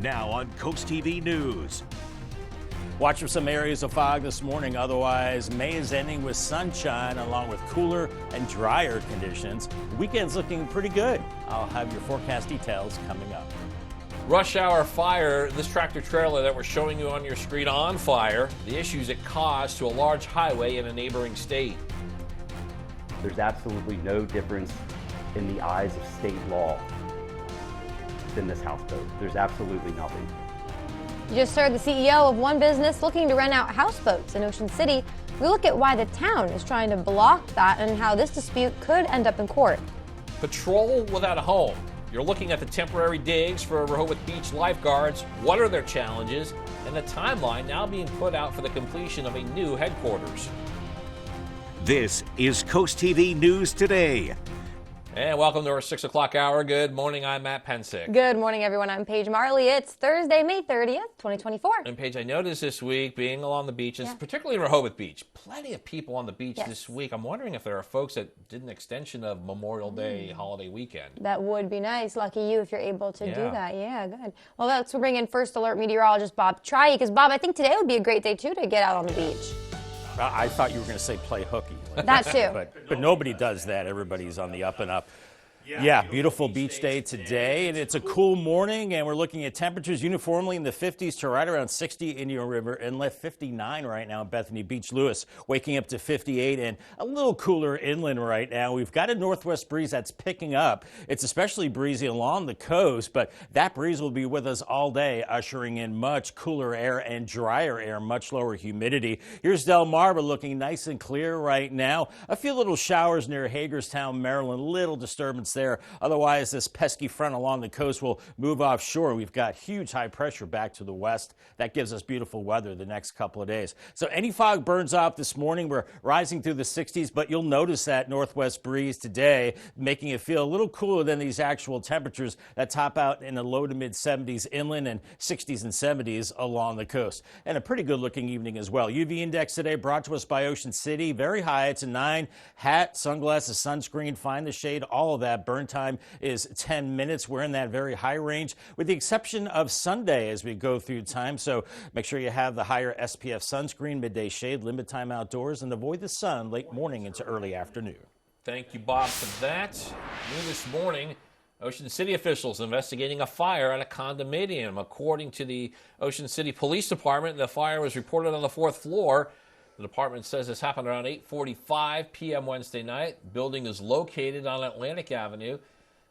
Now on CoastTV News. Watch for some areas of fog this morning. Otherwise, May is ending with sunshine along with cooler and drier conditions. The weekend's looking pretty good. I'll have your forecast details coming up. Rush hour fire, this tractor trailer that we're showing you on your screen on fire, the issues it caused to a large highway in a neighboring state. There's absolutely no difference in the eyes of state law than this houseboat. There's absolutely nothing. You just heard the CEO of one business looking to rent out houseboats in Ocean City. We look at why the town is trying to block that and how this dispute could end up in court. Patrol without a home. You're looking at the temporary digs for Rehoboth Beach lifeguards. What are their challenges? And the timeline now being put out for the completion of a new headquarters. This is CoastTV News Today. And welcome to our 6 o'clock hour. Good morning, I'm Matt Pensick. Good morning, everyone. I'm Paige Marley. It's Thursday, May 30th, 2024. And Paige, I noticed this week, being along the beaches, particularly Rehoboth Beach, plenty of people on the beach this week. I'm wondering if there are folks that did an extension of Memorial Day holiday weekend. That would be nice. Lucky you if you're able to do that. Yeah, good. Well, let's bring in First Alert meteorologist Bob Triey, because Bob, I think today would be a great day, too, to get out on the beach. I thought you were going to say play hooky. That too. But nobody does that. Everybody's on the up and up. Yeah, beautiful beach day today, and it's a cool morning, and we're looking at temperatures uniformly in the 50s to right around 60 Indian River Inlet, 59 right now in Bethany Beach. Lewis waking up to 58 and a little cooler inland right now. We've got a northwest breeze that's picking up. It's especially breezy along the coast, but that breeze will be with us all day, ushering in much cooler air and drier air, much lower humidity. Here's Del Mar, looking nice and clear right now. A few little showers near Hagerstown, Maryland, little disturbance there. Otherwise, this pesky front along the coast will move offshore. We've got huge high pressure back to the west. That gives us beautiful weather the next couple of days. So any fog burns off this morning. We're rising through the 60s, but you'll notice that northwest breeze today, making it feel a little cooler than these actual temperatures that top out in the low to mid 70s inland and 60s and 70s along the coast. And a pretty good looking evening as well. UV index today brought to us by Ocean City. Very high. It's a 9. Hat, sunglasses, sunscreen, find the shade, all of that. Burn time is 10 minutes. We're in that very high range with the exception of Sunday as we go through time. So make sure you have the higher SPF sunscreen, midday shade, limit time outdoors, and avoid the sun late morning into early afternoon. Thank you, Bob, for that. New this morning, Ocean City officials investigating a fire at a condominium. According to the Ocean City Police Department, the fire was reported on the 4th floor. The department says this happened around 8:45 p.m. Wednesday night. The building is located on Atlantic Avenue.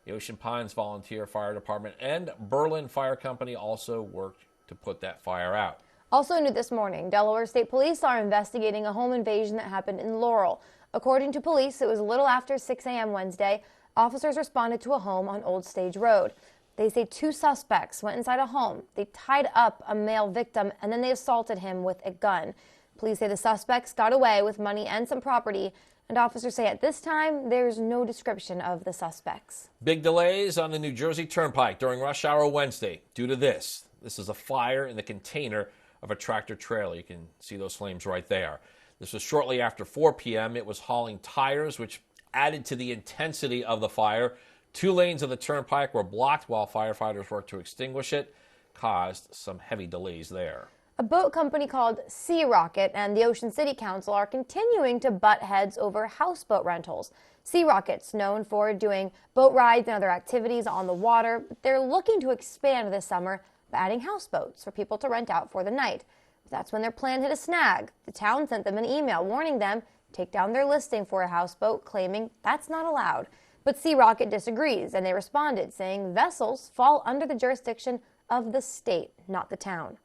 The Ocean Pines Volunteer Fire Department and Berlin Fire Company also worked to put that fire out. Also new this morning, Delaware State Police are investigating a home invasion that happened in Laurel. According to police, it was a little after 6 a.m. Wednesday. Officers responded to a home on Old Stage Road. They say 2 suspects went inside a home. They tied up a male victim, and then they assaulted him with a gun. Police say the suspects got away with money and some property, and officers say at this time there's no description of the suspects. Big delays on the New Jersey Turnpike during rush hour Wednesday due to this. This is a fire in the container of a tractor trailer. You can see those flames right there. This was shortly after 4 p.m. It was hauling tires, which added to the intensity of the fire. 2 lanes of the turnpike were blocked while firefighters worked to extinguish it. Caused some heavy delays there. A boat company called Sea Rocket and the Ocean City Council are continuing to butt heads over houseboat rentals. Sea Rocket's known for doing boat rides and other activities on the water, but they're looking to expand this summer by adding houseboats for people to rent out for the night. That's when their plan hit a snag. The town sent them an email warning them to take down their listing for a houseboat, claiming that's not allowed. But Sea Rocket disagrees, and they responded, saying vessels fall under the jurisdiction of the state, not the town.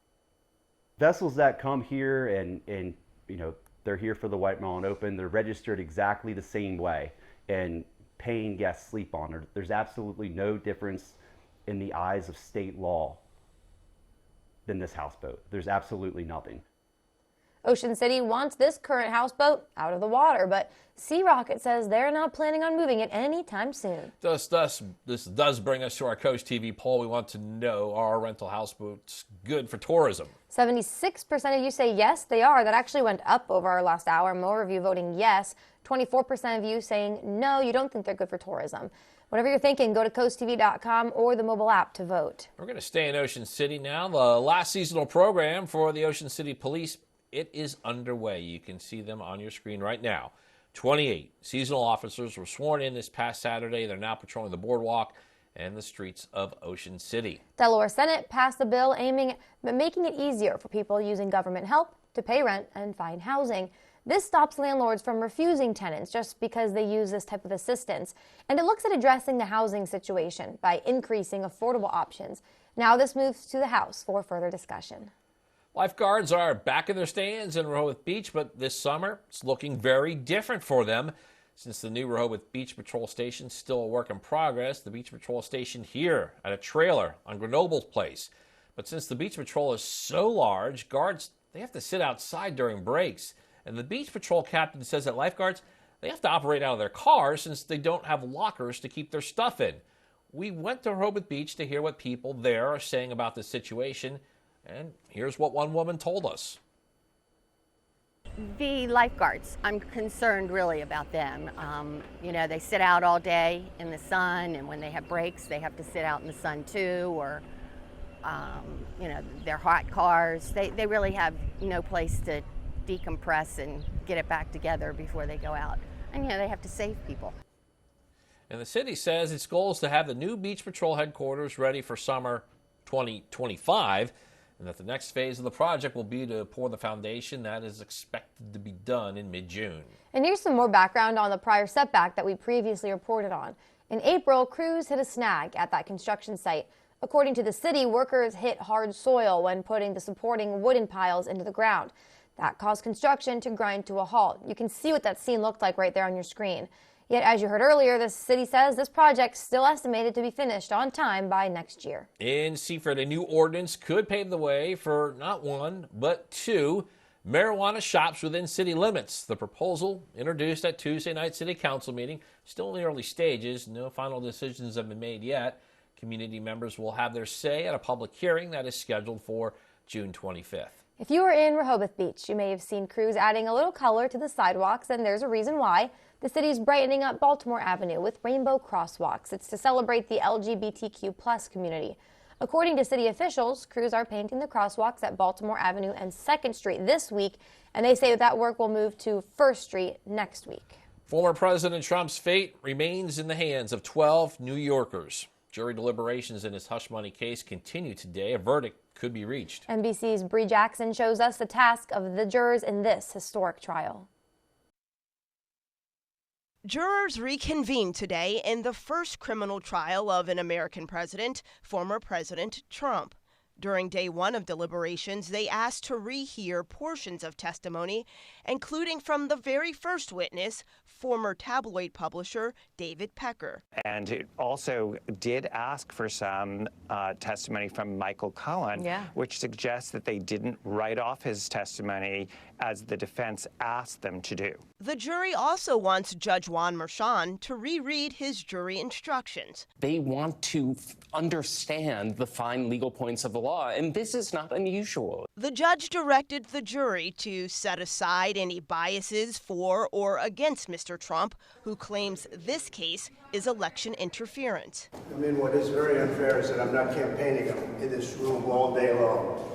Vessels that come here and you know, they're here for the White Mountain Open, they're registered exactly the same way, and paying guests sleep on her. There's absolutely no difference in the eyes of state law than this houseboat. There's absolutely nothing. Ocean City wants this current houseboat out of the water, but Sea Rocket says they're not planning on moving it anytime soon. This does bring us to our Coast TV poll. We want to know, are rental houseboats good for tourism? 76% of you say yes, they are. That actually went up over our last hour. More of you voting yes. 24% of you saying no, you don't think they're good for tourism. Whatever you're thinking, go to CoastTV.com or the mobile app to vote. We're going to stay in Ocean City now. The last seasonal program for the Ocean City Police, it is underway. You can see them on your screen right now. 28 seasonal officers were sworn in this past Saturday. They're now patrolling the boardwalk and the streets of Ocean City. Delaware Senate passed a bill aiming at making it easier for people using government help to pay rent and find housing. This stops landlords from refusing tenants just because they use this type of assistance. And it looks at addressing the housing situation by increasing affordable options. Now this moves to the House for further discussion. Lifeguards are back in their stands in Rehoboth Beach, but this summer it's looking very different for them. Since the new Rehoboth Beach Patrol Station is still a work in progress, the Beach Patrol Station here at a trailer on Grenoble's Place. But since the Beach Patrol is so large, guards, they have to sit outside during breaks. And the Beach Patrol captain says that lifeguards, they have to operate out of their cars since they don't have lockers to keep their stuff in. We went to Rehoboth Beach to hear what people there are saying about the situation. And here's what one woman told us. The lifeguards, I'm concerned really about them. They sit out all day in the sun, and when they have breaks, they have to sit out in the sun too, or, their hot cars. They really have no place to decompress and get it back together before they go out. And, they have to save people. And the city says its goal is to have the new Beach Patrol headquarters ready for summer 2025. And that the next phase of the project will be to pour the foundation. That is expected to be done in mid-June. And here's some more background on the prior setback that we previously reported on. In April, crews hit a snag at that construction site. According to the city, workers hit hard soil when putting the supporting wooden piles into the ground. That caused construction to grind to a halt. You can see what that scene looked like right there on your screen. Yet, as you heard earlier, the city says this project is still estimated to be finished on time by next year. In Seaford, a new ordinance could pave the way for not one, but two marijuana shops within city limits. The proposal, introduced at Tuesday night city council meeting, still in the early stages. No final decisions have been made yet. Community members will have their say at a public hearing that is scheduled for June 25th. If you were in Rehoboth Beach, you may have seen crews adding a little color to the sidewalks, and there's a reason why. The city's brightening up Baltimore Avenue with rainbow crosswalks. It's to celebrate the LGBTQ+ community. According to city officials, crews are painting the crosswalks at Baltimore Avenue and 2nd Street this week, and they say that work will move to 1st Street next week. Former President Trump's fate remains in the hands of 12 New Yorkers. Jury deliberations in his hush money case continue today. A verdict could be reached. NBC's Bree Jackson shows us the task of the jurors in this historic trial. Jurors reconvened today in the first criminal trial of an American president, former President Trump. During day one of deliberations, they asked to rehear portions of testimony, including from the very first witness, former tabloid publisher David Pecker. And it also did ask for some testimony from Michael Cohen, which suggests that they didn't write off his testimony as the defense asked them to do. The jury also wants Judge Juan Merchan to reread his jury instructions. They want to understand the fine legal points of the law, and this is not unusual. The judge directed the jury to set aside any biases for or against Mr. Trump, who claims this case is election interference. I mean, what is very unfair is that I'm not campaigning in this room all day long.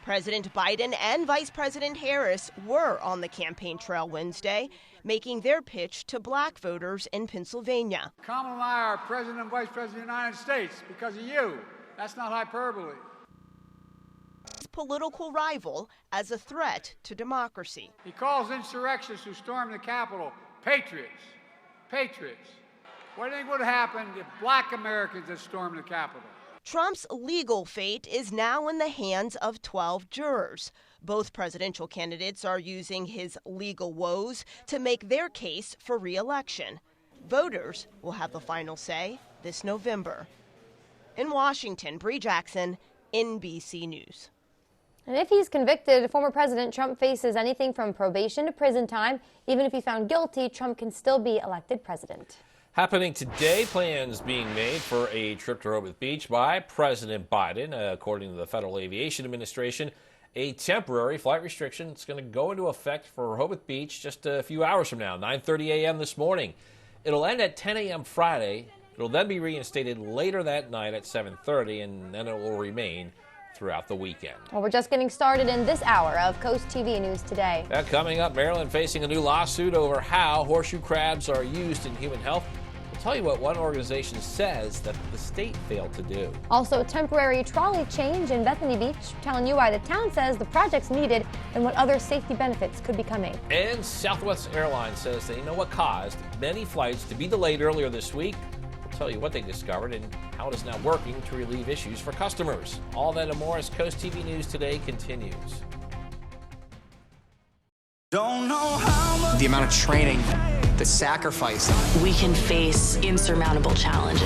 President Biden and Vice President Harris were on the campaign trail Wednesday, making their pitch to black voters in Pennsylvania. Kamala and I are President and Vice President of the United States because of you. That's not hyperbole. His political rival as a threat to democracy. He calls insurrectionists who stormed the Capitol patriots. Patriots. What do you think would have happened if black Americans had stormed the Capitol? Trump's legal fate is now in the hands of 12 jurors. Both presidential candidates are using his legal woes to make their case for re-election. Voters will have the final say this November. In Washington, Bree Jackson, NBC News. And if he's convicted, former President Trump faces anything from probation to prison time. Even if he's found guilty, Trump can still be elected president. Happening today, plans being made for a trip to Rehoboth Beach by President Biden. According to the Federal Aviation Administration, a temporary flight restriction is going to go into effect for Rehoboth Beach just a few hours from now, 9:30 a.m. this morning. It'll end at 10 a.m. Friday. It'll then be reinstated later that night at 7:30, and then it will remain throughout the weekend. Well, we're just getting started in this hour of Coast TV News Today. Coming up, Maryland facing a new lawsuit over how horseshoe crabs are used in human health. We'll tell you what one organization says that the state failed to do. Also, temporary trolley change in Bethany Beach, telling you why the town says the project's needed and what other safety benefits could be coming. And Southwest Airlines says they know what caused many flights to be delayed earlier this week. We'll tell you what they discovered and how it is now working to relieve issues for customers. All that and more as Coast TV News Today continues. The amount of training, the sacrifice. We can face insurmountable challenges.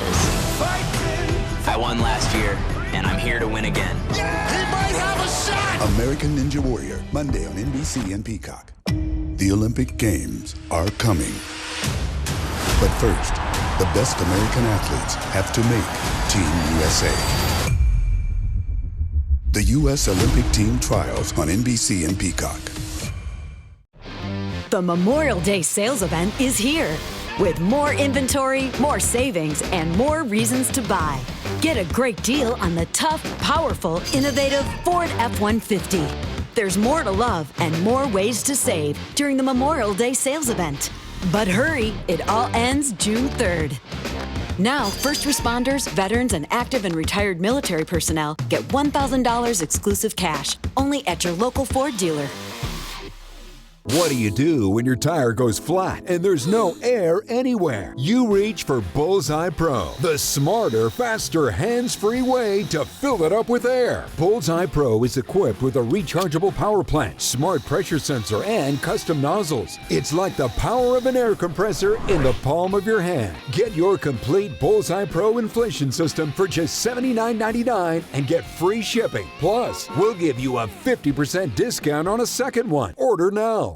I won last year, and I'm here to win again. He might have a shot! American Ninja Warrior, Monday on NBC and Peacock. The Olympic Games are coming. But first, the best American athletes have to make Team USA. The U.S. Olympic Team Trials on NBC and Peacock. The Memorial Day sales event is here with more inventory, more savings, and more reasons to buy. Get a great deal on the tough, powerful, innovative Ford F-150. There's more to love and more ways to save during the Memorial Day sales event. But hurry, it all ends June 3rd. Now, first responders, veterans, and active and retired military personnel get $1,000 exclusive cash, only at your local Ford dealer. What do you do when your tire goes flat and there's no air anywhere? You reach for Bullseye Pro, the smarter, faster, hands-free way to fill it up with air. Bullseye Pro is equipped with a rechargeable power plant, smart pressure sensor, and custom nozzles. It's like the power of an air compressor in the palm of your hand. Get your complete Bullseye Pro inflation system for just $79.99 and get free shipping. Plus, we'll give you a 50% discount on a second one. Order now.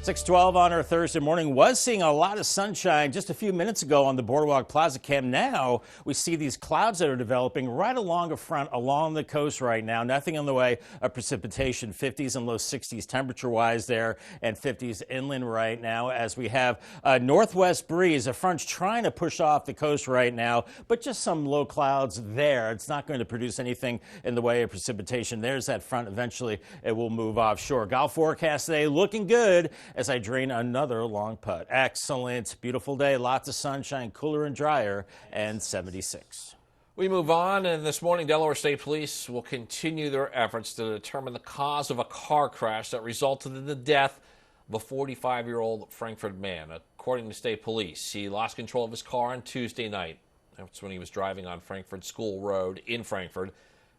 6:12 on our Thursday morning. Was seeing a lot of sunshine just a few minutes ago on the Boardwalk Plaza Cam. Now we see these clouds that are developing right along the front, along the coast right now. Nothing on the way of precipitation. 50s and low 60s temperature-wise there, and 50s inland right now as we have a northwest breeze. A front's trying to push off the coast right now, but just some low clouds there. It's not going to produce anything in the way of precipitation. There's that front. Eventually it will move offshore. Golf forecast today looking good as I drain another long putt. Excellent. Beautiful day. Lots of sunshine, cooler and drier, and 76. We move on, and this morning Delaware State Police will continue their efforts to determine the cause of a car crash that resulted in the death of a 45-year-old Frankfort man. According to state police, he lost control of his car on Tuesday night. That's when he was driving on Frankfort School Road in Frankfort.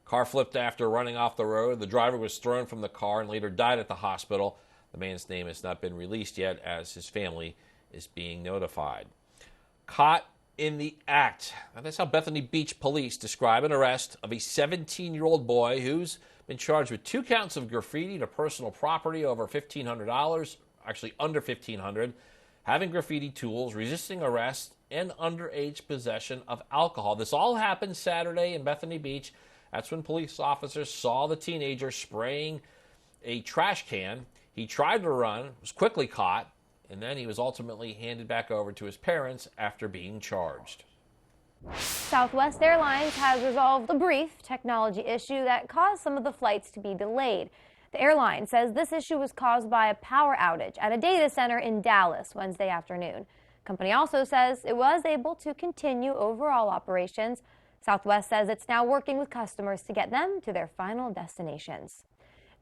Car flipped after running off the road. The driver was thrown from the car and later died at the hospital. The man's name has not been released yet as his family is being notified. Caught in the act. Now, that's how Bethany Beach police describe an arrest of a 17-year-old boy who's been charged with 2 counts of graffiti to personal property over $1,500, actually under $1,500, having graffiti tools, resisting arrest, and underage possession of alcohol. This all happened Saturday in Bethany Beach. That's when police officers saw the teenager spraying a trash can. He tried to run, was quickly caught, and then he was ultimately handed back over to his parents after being charged. Southwest Airlines has resolved a brief technology issue that caused some of the flights to be delayed. The airline says this issue was caused by a power outage at a data center in Dallas Wednesday afternoon. The company also says it was able to continue overall operations. Southwest says it's now working with customers to get them to their final destinations.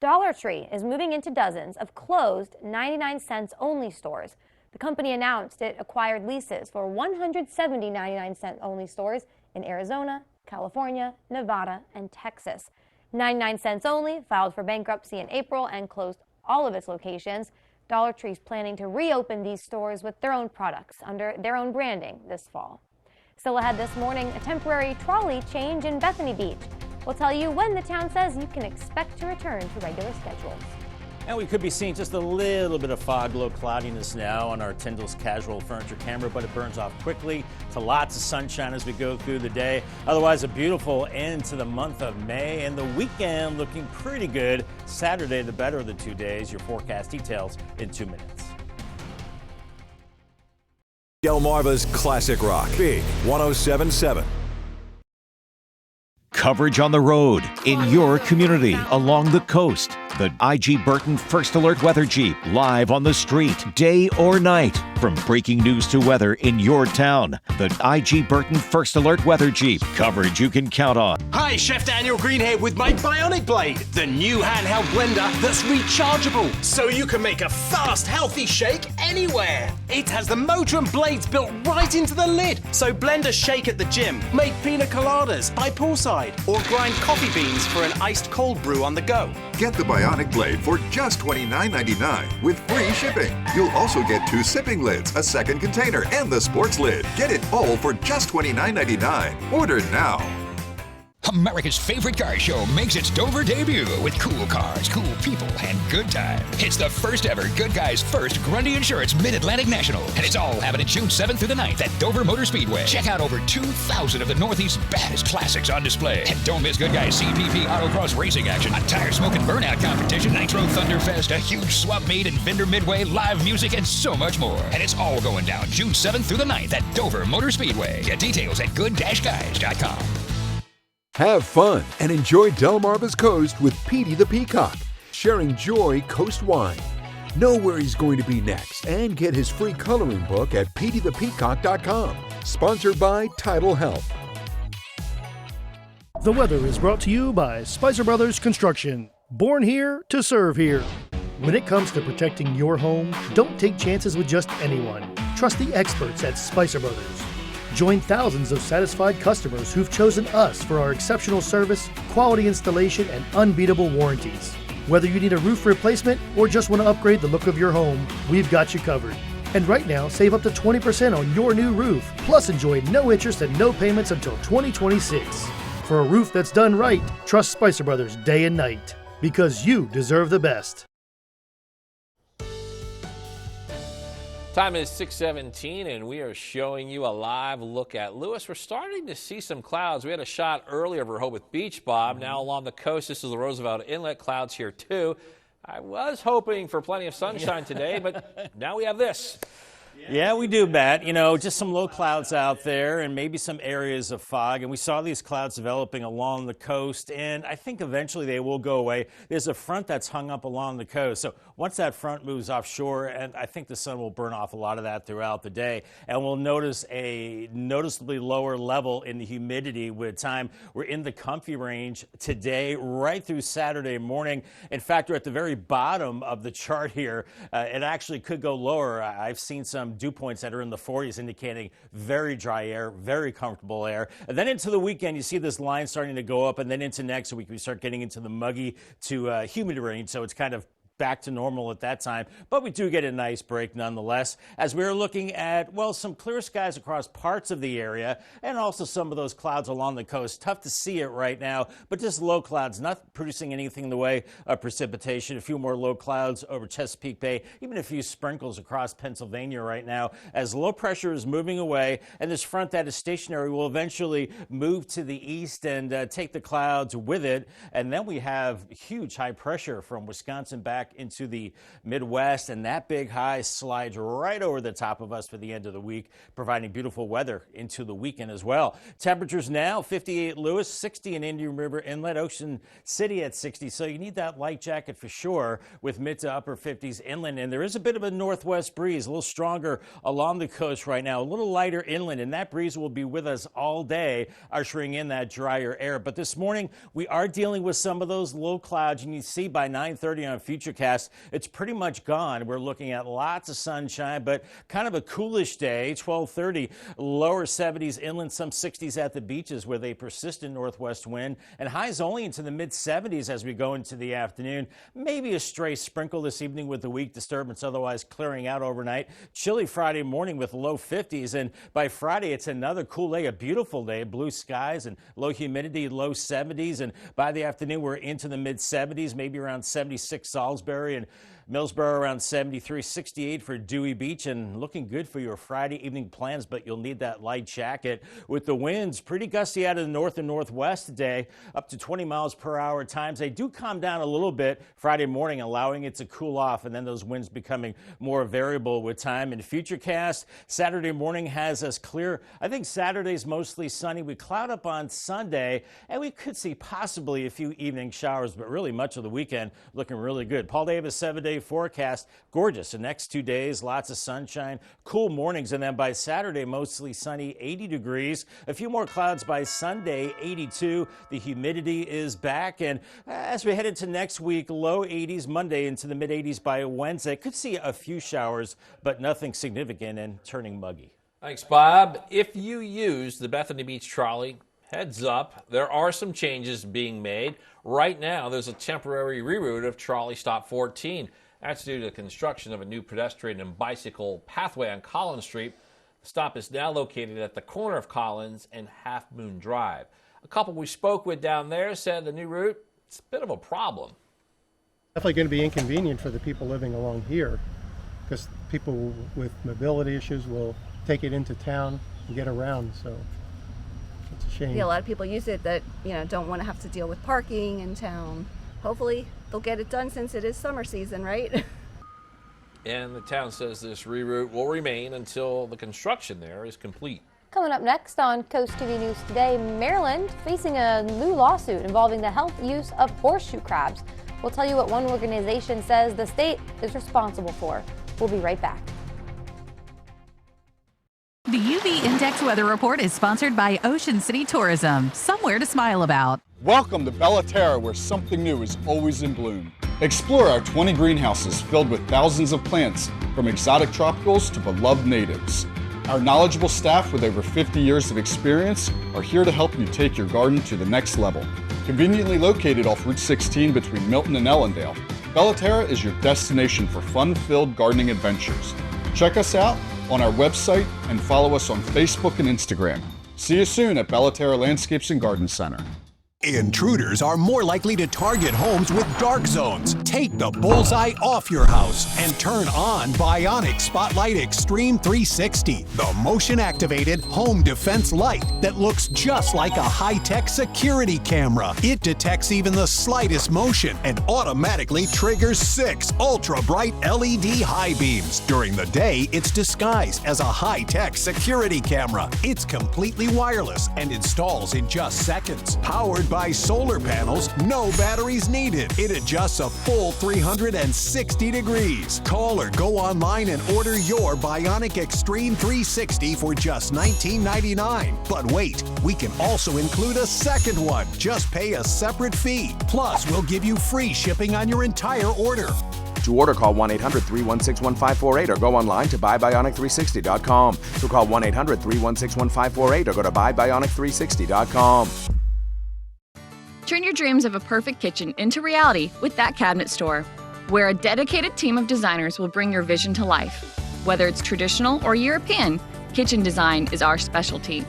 Dollar Tree is moving into dozens of closed 99-cents only stores. The company announced it acquired leases for 170 99-cent only stores in Arizona, California, Nevada, and Texas. 99 Cents Only filed for bankruptcy in April and closed all of its locations. Dollar Tree's planning to reopen these stores with their own products under their own branding this fall. Still ahead this morning, a temporary trolley change in Bethany Beach. We'll tell you when the town says you can expect to return to regular schedules. And we could be seeing just a little bit of fog, low cloudiness now on our Tyndall's casual furniture camera, but it burns off quickly to lots of sunshine as we go through the day. Otherwise, a beautiful end to the month of May, and the weekend looking pretty good. Saturday, the better of the 2 days. Your forecast details in 2 minutes. Delmarva's Classic Rock, Big 107.7. Coverage on the road, in your community, along the coast. The IG Burton First Alert Weather Jeep, live on the street, day or night. From breaking news to weather in your town, the IG Burton First Alert Weather Jeep. Coverage you can count on. Hi, Chef Daniel Greenhead with my Bionic Blade, the new handheld blender that's rechargeable, so you can make a fast, healthy shake anywhere. It has the motor and blades built right into the lid, so blend a shake at the gym, make pina coladas by poolside, or grind coffee beans for an iced cold brew on the go. Get the Bionic Blade for just $29.99 with free shipping. You'll also get 2 sipping lids, a second container, and the sports lid. Get it all for just $29.99. Order now. America's favorite car show makes its Dover debut with cool cars, cool people, and good time. It's the first ever Good Guys First Grundy Insurance Mid-Atlantic National, and it's all happening June 7th through the 9th at Dover Motor Speedway. Check out over 2,000 of the Northeast's baddest classics on display. And don't miss Good Guys CPP Autocross racing action, a tire smoke and burnout competition, Nitro Thunderfest, a huge swap meet and vendor midway, live music, and so much more. And it's all going down June 7th through the 9th at Dover Motor Speedway. Get details at good-guys.com. Have fun and enjoy Delmarva's Coast with Petey the Peacock, sharing joy coast wine. Know where he's going to be next and get his free coloring book at peteythepeacock.com. Sponsored by Tidal Health. The weather is brought to you by Spicer Brothers Construction. Born here to serve here. When it comes to protecting your home, don't take chances with just anyone. Trust the experts at Spicer Brothers. Join thousands of satisfied customers who've chosen us for our exceptional service, quality installation, and unbeatable warranties. Whether you need a roof replacement or just want to upgrade the look of your home, we've got you covered. And right now, save up to 20% on your new roof, plus enjoy no interest and no payments until 2026. For a roof that's done right, trust Spicer Brothers day and night, because you deserve the best. Time is 6:17, and we are showing you a live look at Lewis. We're starting to see some clouds. We had a shot earlier of Rehoboth Beach, Bob. Now along the coast, this is the Roosevelt Inlet. Clouds here, too. I was hoping for plenty of sunshine today, but now we have this. Yeah, we do, Matt. You know, just some low clouds out there and maybe some areas of fog. And we saw these clouds developing along the coast, and I think eventually they will go away. There's a front that's hung up along the coast. So once that front moves offshore, and I think the sun will burn off a lot of that throughout the day, and we'll notice a noticeably lower level in the humidity with time. We're in the comfy range today right through Saturday morning. In fact, we're at the very bottom of the chart here. It actually could go lower. I've seen some dew points that are in the 40s indicating very dry air, very comfortable air. And then into the weekend, you see this line starting to go up, and then into next week, we start getting into the muggy to humid range. So it's kind of back to normal at that time, but we do get a nice break nonetheless as we're looking at, well, some clear skies across parts of the area and also some of those clouds along the coast. Tough to see it right now, but just low clouds, not producing anything in the way of precipitation. A few more low clouds over Chesapeake Bay, even a few sprinkles across Pennsylvania right now as low pressure is moving away, and this front that is stationary will eventually move to the east and take the clouds with it. And then we have huge high pressure from Wisconsin back into the Midwest, and that big high slides right over the top of us for the end of the week, providing beautiful weather into the weekend as well. Temperatures now 58 Lewis, 60 in Indian River Inlet, Ocean City at 60, so you need that light jacket for sure with mid to upper 50s inland. And there is a bit of a northwest breeze, a little stronger along the coast right now, a little lighter inland, and that breeze will be with us all day, ushering in that drier air. But this morning we are dealing with some of those low clouds, and you see by 9:30 on Future Futurecast, it's pretty much gone. We're looking at lots of sunshine, but kind of a coolish day. 12:30, lower 70s inland, some 60s at the beaches with a persistent northwest wind, and highs only into the mid-70s as we go into the afternoon. Maybe a stray sprinkle this evening with the weak disturbance, otherwise clearing out overnight. Chilly Friday morning with low 50s, and by Friday it's another cool day, a beautiful day, blue skies and low humidity, low 70s, and by the afternoon we're into the mid-70s, maybe around 76 Salisbury, and Millsboro around 73, 68 for Dewey Beach, and looking good for your Friday evening plans, but you'll need that light jacket with the winds pretty gusty out of the north and northwest today, up to 20 miles per hour at times. They do calm down a little bit Friday morning, allowing it to cool off, and then those winds becoming more variable with time. In Futurecast, Saturday morning has us clear. I think Saturday's mostly sunny. We cloud up on Sunday, and we could see possibly a few evening showers, but really much of the weekend looking really good. Paul Davis, 7-day forecast, gorgeous. The next 2 days, lots of sunshine, cool mornings, and then by Saturday, mostly sunny, 80 degrees. A few more clouds by Sunday, 82. The humidity is back, and as we head into next week, low 80s Monday into the mid-80s by Wednesday. Could see a few showers, but nothing significant and turning muggy. Thanks, Bob. If you use the Bethany Beach trolley, heads up, there are some changes being made. Right now, there's a temporary reroute of Trolley Stop 14. That's due to the construction of a new pedestrian and bicycle pathway on Collins Street. The stop is now located at the corner of Collins and Half Moon Drive. A couple we spoke with down there said the new route, it's a bit of a problem. Definitely going to be inconvenient for the people living along here, because people with mobility issues will take it into town and get around, so it's a shame. Yeah, a lot of people use it that, don't want to have to deal with parking in town. Hopefully they'll get it done since it is summer season, right? And the town says this reroute will remain until the construction there is complete. Coming up next on Coast TV News Today, Maryland facing a new lawsuit involving the health use of horseshoe crabs. We'll tell you what one organization says the state is responsible for. We'll be right back. The UV Index Weather Report is sponsored by Ocean City Tourism, somewhere to smile about. Welcome to Bella Terra, where something new is always in bloom. Explore our 20 greenhouses filled with thousands of plants, from exotic tropicals to beloved natives. Our knowledgeable staff with over 50 years of experience are here to help you take your garden to the next level. Conveniently located off Route 16 between Milton and Ellendale, Bella Terra is your destination for fun-filled gardening adventures. Check us out on our website and follow us on Facebook and Instagram. See you soon at Bella Terra Landscapes and Garden Center. Intruders are more likely to target homes with dark zones. Take the bullseye off your house and turn on Bionic Spotlight Extreme 360, the motion-activated home defense light that looks just like a high-tech security camera. It detects even the slightest motion and automatically triggers 6 ultra-bright LED high beams. During the day, it's disguised as a high-tech security camera. It's completely wireless and installs in just seconds. Powered by solar panels, no batteries needed. It adjusts a full 360 degrees. Call or go online and order your Bionic Extreme 360 for just $19.99. But wait, we can also include a second one. Just pay a separate fee. Plus, we'll give you free shipping on your entire order. To order, call 1-800-316-1548 or go online to buybionic360.com. So call 1-800-316-1548 or go to buybionic360.com. Turn your dreams of a perfect kitchen into reality with That Cabinet Store, where a dedicated team of designers will bring your vision to life. Whether it's traditional or European, kitchen design is our specialty.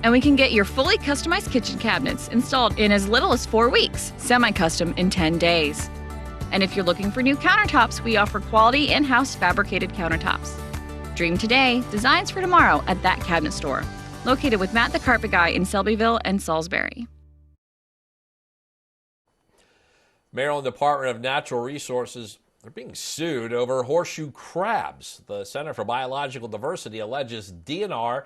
And we can get your fully customized kitchen cabinets installed in as little as 4 weeks, semi-custom in 10 days. And if you're looking for new countertops, we offer quality in-house fabricated countertops. Dream today, designs for tomorrow at That Cabinet Store, located with Matt the Carpet Guy in Selbyville and Salisbury. Maryland Department of Natural Resources are being sued over horseshoe crabs. The Center for Biological Diversity alleges DNR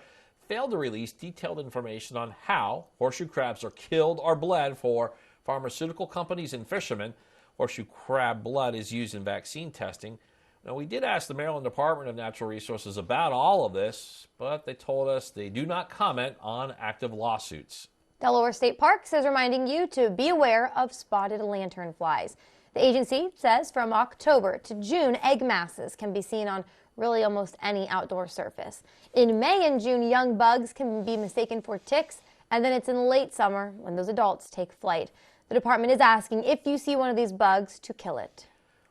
failed to release detailed information on how horseshoe crabs are killed or bled for pharmaceutical companies and fishermen. Horseshoe crab blood is used in vaccine testing. Now, we did ask the Maryland Department of Natural Resources about all of this, but they told us they do not comment on active lawsuits. Delaware State Parks is reminding you to be aware of spotted lanternflies. The agency says from October to June, egg masses can be seen on really almost any outdoor surface. In May and June, young bugs can be mistaken for ticks, and then it's in late summer when those adults take flight. The department is asking if you see one of these bugs to kill it.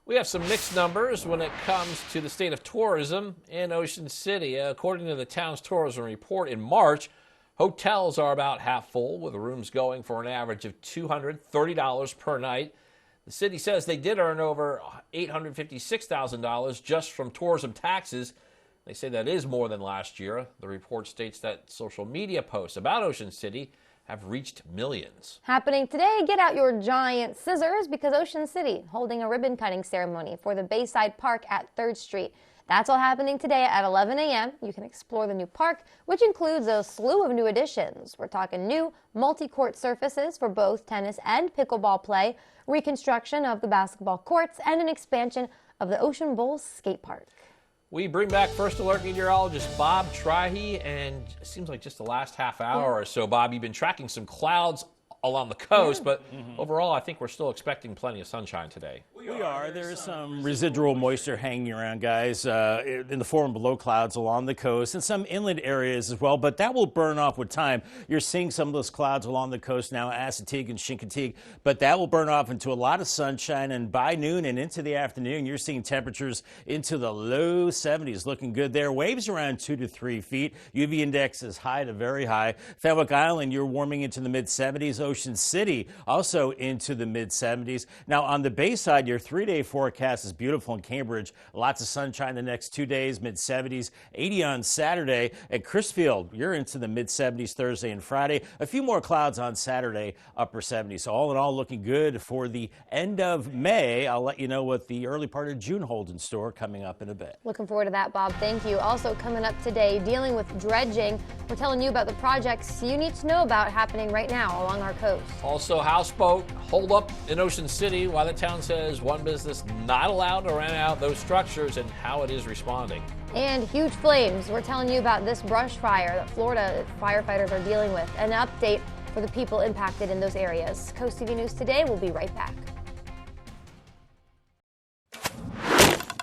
We have some mixed numbers when it comes to the state of tourism in Ocean City. According to the town's tourism report in March, hotels are about half full, with rooms going for an average of $230 per night. The city says they did earn over $856,000 just from tourism taxes. They say that is more than last year. The report states that social media posts about Ocean City have reached millions. Happening today, get out your giant scissors because Ocean City holding a ribbon cutting ceremony for the Bayside Park at 3rd Street. That's all happening today at 11 a.m. You can explore the new park, which includes a slew of new additions. We're talking new multi-court surfaces for both tennis and pickleball play, reconstruction of the basketball courts, and an expansion of the Ocean Bowl skate park. We bring back First Alert meteorologist Bob Trahey, and it seems like just the last half hour or so, Bob, you've been tracking some clouds along the coast, but overall I think we're still expecting plenty of sunshine today. We are. There is some residual moisture hanging around, guys, in the form of low clouds along the coast and some inland areas as well, but that will burn off with time. You're seeing some of those clouds along the coast now, Assateague and Chincoteague, but that will burn off into a lot of sunshine, and by noon and into the afternoon, you're seeing temperatures into the low 70s, looking good there. Waves around 2 to 3 feet. UV index is high to very high. Fenwick Island, you're warming into the mid-70s. Ocean City also into the mid-70s. Now on the Bayside, your 3-day forecast is beautiful in Cambridge. Lots of sunshine the next 2 days, mid-70s, 80 on Saturday. At Crisfield, you're into the mid-70s Thursday and Friday. A few more clouds on Saturday, upper 70s. So all in all, looking good for the end of May. I'll let you know what the early part of June holds in store coming up in a bit. Looking forward to that, Bob. Thank you. Also coming up today, dealing with dredging. We're telling you about the projects you need to know about happening right now along our coast. Also, houseboat holdup in Ocean City, why the town says one business not allowed to rent out those structures and how it is responding. And huge flames. We're telling you about this brush fire that Florida firefighters are dealing with. An update for the people impacted in those areas. Coast TV News Today will be right back.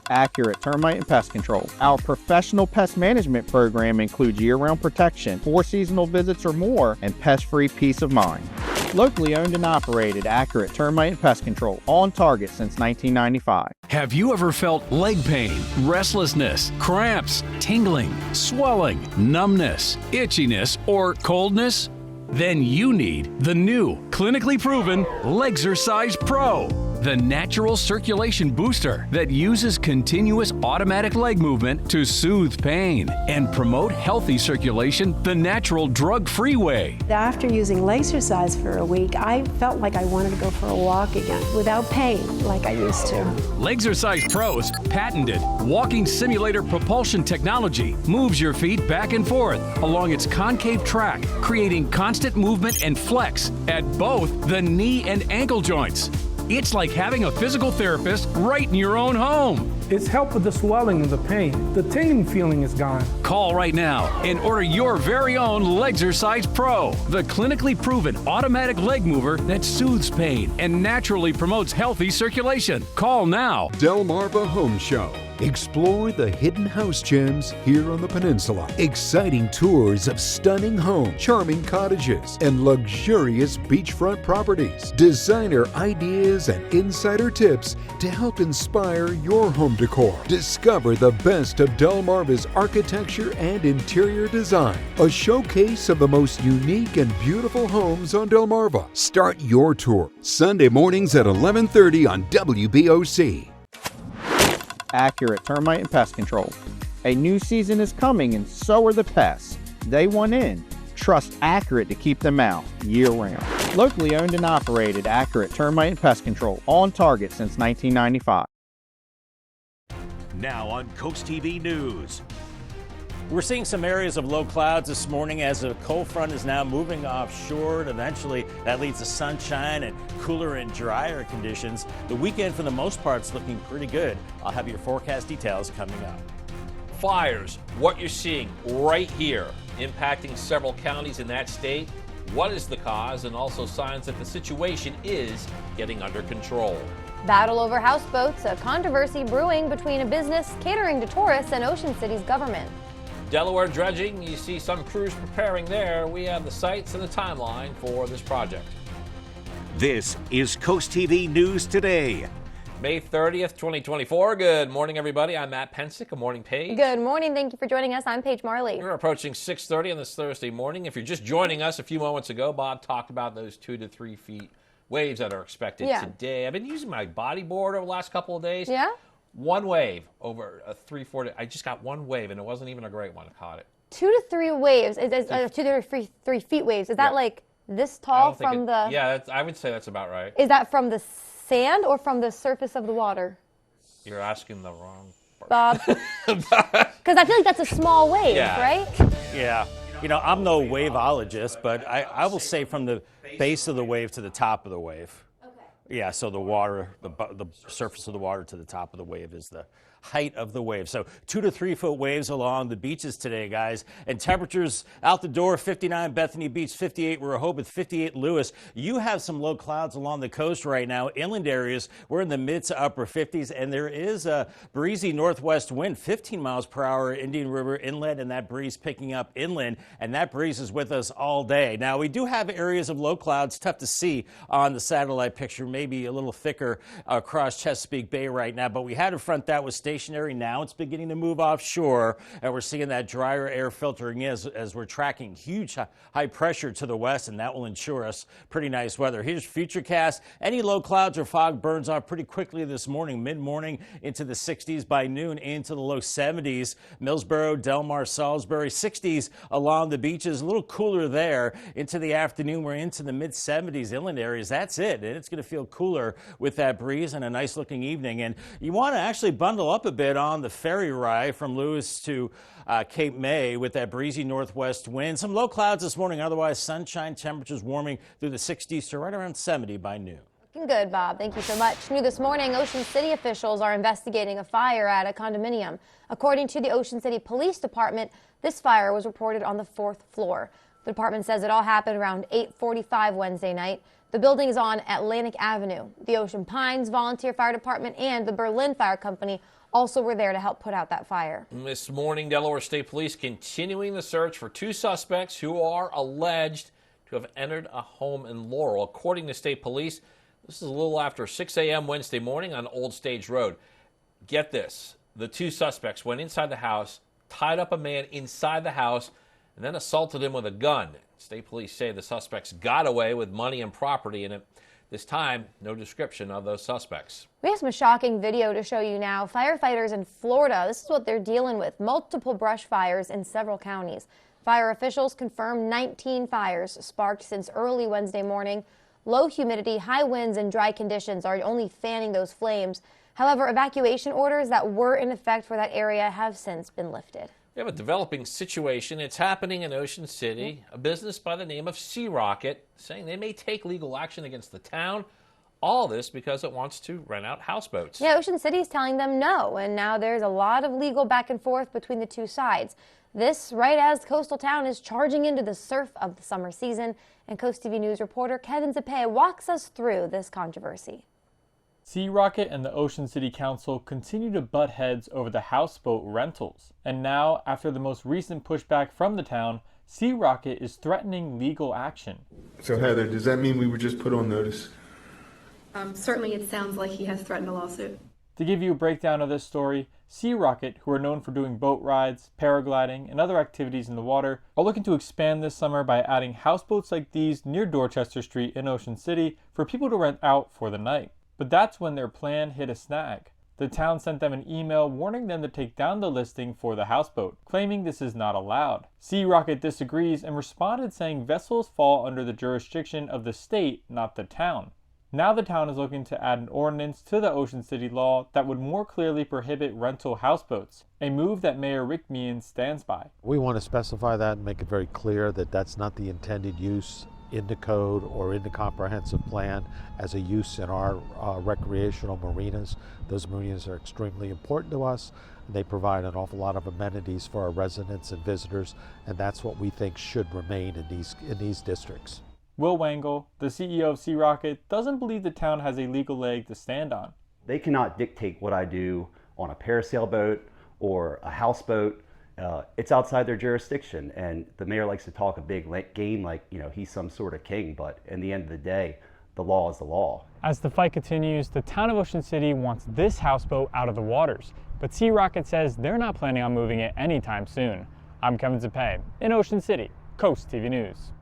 Accurate Termite and Pest Control. Our professional pest management program includes year-round protection, 4 seasonal visits or more, and pest-free peace of mind. Locally owned and operated, Accurate Termite and Pest Control, on target since 1995. Have you ever felt leg pain, restlessness, cramps, tingling, swelling, numbness, itchiness, or coldness? Then you need the new, clinically proven Legzercise Pro. The natural circulation booster that uses continuous automatic leg movement to soothe pain and promote healthy circulation the natural drug-free way. After using Legzercise for a week, I felt like I wanted to go for a walk again without pain like I used to. Legzercise Pro's patented walking simulator propulsion technology moves your feet back and forth along its concave track, creating constant movement and flex at both the knee and ankle joints. It's like having a physical therapist right in your own home. It's helped with the swelling and the pain. The tingling feeling is gone. Call right now and order your very own Legzercise Pro, the clinically proven automatic leg mover that soothes pain and naturally promotes healthy circulation. Call now. Delmarva Home Show. Explore the hidden house gems here on the peninsula. Exciting tours of stunning homes, charming cottages, and luxurious beachfront properties. Designer ideas and insider tips to help inspire your home decor. Discover the best of Delmarva's architecture and interior design. A showcase of the most unique and beautiful homes on Delmarva. Start your tour Sunday mornings at 11:30 on WBOC. Accurate Termite and Pest Control. A new season is coming and so are the pests. They want in. Trust Accurate to keep them out year-round. Locally owned and operated, Accurate Termite and Pest Control, on target since 1995. Now on Coast TV News. We're seeing some areas of low clouds this morning as a cold front is now moving offshore, and eventually that leads to sunshine and cooler and drier conditions. The weekend, for the most part, is looking pretty good. I'll have your forecast details coming up. Fires, what you're seeing right here. impacting several counties in that state. What is the cause, and also signs that the situation is getting under control. Battle over houseboats, a controversy brewing between a business catering to tourists and Ocean City's government. Delaware dredging, you see some crews preparing there. We have the sites and the timeline for this project. This is CoastTV News Today. May 30th, 2024. Good morning, everybody. I'm Matt Pensick. Good morning, Paige. Good morning. Thank you for joining us. I'm Paige Marley. We're approaching 6:30 on this Thursday morning. If you're just joining us a few moments ago, Bob talked about those 2 to 3 feet waves that are expected today. I've been using my bodyboard over the last couple of days. Yeah? One wave over a 3-4 day. I just got one wave, and it wasn't even a great one. I caught it. 2 to 3 waves. 2 to 3 feet waves. Is that like this tall from the... Yeah, I would say that's about right. Is that from the sand or from the surface of the water? You're asking the wrong person. Bob. Because I feel like that's a small wave, right? Yeah. You know, I'm no waveologist, but I will say from the base of the wave to the top of the wave. Okay. Yeah, so the water, the surface of the water to the top of the wave is the height of the wave. So 2 to 3 foot waves along the beaches today, guys. And temperatures out the door, 59 Bethany Beach, 58 Rehoboth, 58 Lewis. You have some low clouds along the coast right now. Inland areas, we're in the mid to upper 50s, and there is a breezy northwest wind, 15 miles per hour, Indian River inland, and that breeze picking up inland, and that breeze is with us all day. Now, we do have areas of low clouds, tough to see on the satellite picture, maybe a little thicker across Chesapeake Bay right now, but we had a front that was stationary. Now it's beginning to move offshore, and we're seeing that drier air filtering in as we're tracking huge high pressure to the west, and that will ensure us pretty nice weather. Here's Futurecast. Any low clouds or fog burns off pretty quickly this morning, mid-morning into the 60s by noon, into the low 70s. Millsboro, Delmar, Salisbury, 60s along the beaches, a little cooler there. Into the afternoon, we're into the mid-70s inland areas. That's it, and it's going to feel cooler with that breeze and a nice-looking evening. And you want to actually bundle up a bit on the ferry ride from Lewis to Cape May with that breezy northwest wind. Some low clouds this morning, otherwise sunshine, temperatures warming through the 60s to right around 70 by noon. Looking good, Bob. Thank you so much. New this morning, Ocean City officials are investigating a fire at a condominium. According to the Ocean City Police Department, this fire was reported on the 4th floor. The department says it all happened around 8:45 Wednesday night. The building is on Atlantic Avenue. The Ocean Pines Volunteer Fire Department and the Berlin Fire Company also were there to help put out that fire. This morning, Delaware State Police continuing the search for 2 suspects who are alleged to have entered a home in Laurel. According to state police, this is a little after 6 a.m. Wednesday morning on Old Stage Road. Get this. The 2 suspects went inside the house, tied up a man inside the house, and then assaulted him with a gun. State police say the suspects got away with money and property, and at this time, no description of those suspects. We have some shocking video to show you now. Firefighters in Florida, this is what they're dealing with. Multiple brush fires in several counties. Fire officials confirm 19 fires sparked since early Wednesday morning. Low humidity, high winds, and dry conditions are only fanning those flames. However, evacuation orders that were in effect for that area have since been lifted. We have a developing situation. It's happening in Ocean City. A business by the name of Sea Rocket saying they may take legal action against the town. All this because it wants to rent out houseboats. Yeah, Ocean City is telling them no, and now there's a lot of legal back and forth between the two sides. This right as Coastal Town is charging into the surf of the summer season, and CoastTV News reporter Kevin Zappe walks us through this controversy. Sea Rocket and the Ocean City Council continue to butt heads over the houseboat rentals. And now, after the most recent pushback from the town, Sea Rocket is threatening legal action. So Heather, does that mean we were just put on notice? Certainly it sounds like he has threatened a lawsuit. To give you a breakdown of this story, Sea Rocket, who are known for doing boat rides, paragliding, and other activities in the water, are looking to expand this summer by adding houseboats like these near Dorchester Street in Ocean City for people to rent out for the night. But that's when their plan hit a snag. The town sent them an email warning them to take down the listing for the houseboat, claiming this is not allowed. Sea Rocket disagrees and responded saying vessels fall under the jurisdiction of the state, not the town. Now the town is looking to add an ordinance to the Ocean City law that would more clearly prohibit rental houseboats, a move that Mayor Rick Meehan stands by. We want to specify that and make it very clear that that's not the intended use in the code or in the comprehensive plan as a use in our recreational marinas. Those marinas are extremely important to us. They provide an awful lot of amenities for our residents and visitors, and that's what we think should remain in these districts. Will Wangle, the CEO of Sea Rocket, doesn't believe the town has a legal leg to stand on. They cannot dictate what I do on a parasail boat or a houseboat. It's outside their jurisdiction, and the mayor likes to talk a big game like, he's some sort of king, but in the end of the day, the law is the law. As the fight continues, the town of Ocean City wants this houseboat out of the waters, but Sea Rocket says they're not planning on moving it anytime soon. I'm Kevin Zapay in Ocean City, Coast TV News.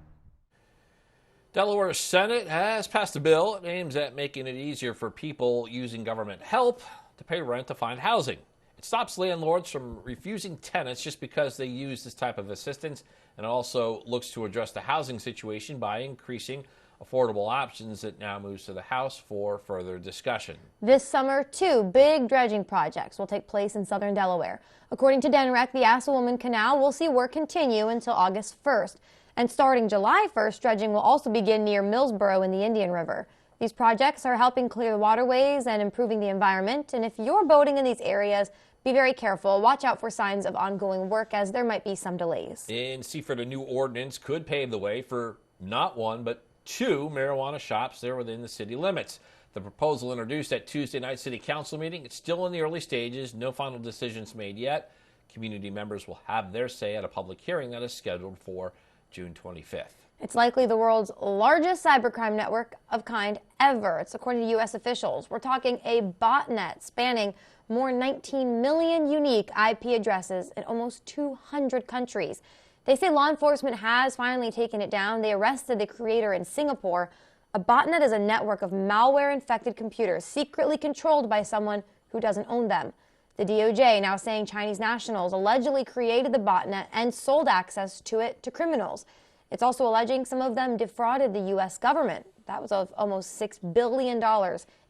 Delaware Senate has passed a bill that aims at making it easier for people using government help to pay rent to find housing. It stops landlords from refusing tenants just because they use this type of assistance, and also looks to address the housing situation by increasing affordable options. That now moves to the House for further discussion. This summer, 2 big dredging projects will take place in southern Delaware. According to DENREC, the Assawoman Canal will see work continue until August 1st. And starting July 1st, dredging will also begin near Millsboro in the Indian River. These projects are helping clear the waterways and improving the environment. And if you're boating in these areas, be very careful. Watch out for signs of ongoing work, as there might be some delays. In Seaford, a new ordinance could pave the way for not 1, but 2 marijuana shops there within the city limits. The proposal introduced at Tuesday night city council meeting. It's still in the early stages. No final decisions made yet. Community members will have their say at a public hearing that is scheduled for June 25th. It's likely the world's largest cybercrime network of kind ever. It's according to U.S. officials. We're talking a botnet spanning more 19 million unique IP addresses in almost 200 countries. They say law enforcement has finally taken it down. They arrested the creator in Singapore. A botnet is a network of malware-infected computers secretly controlled by someone who doesn't own them. The DOJ now saying Chinese nationals allegedly created the botnet and sold access to it to criminals. It's also alleging some of them defrauded the U.S. government. That was of almost $6 billion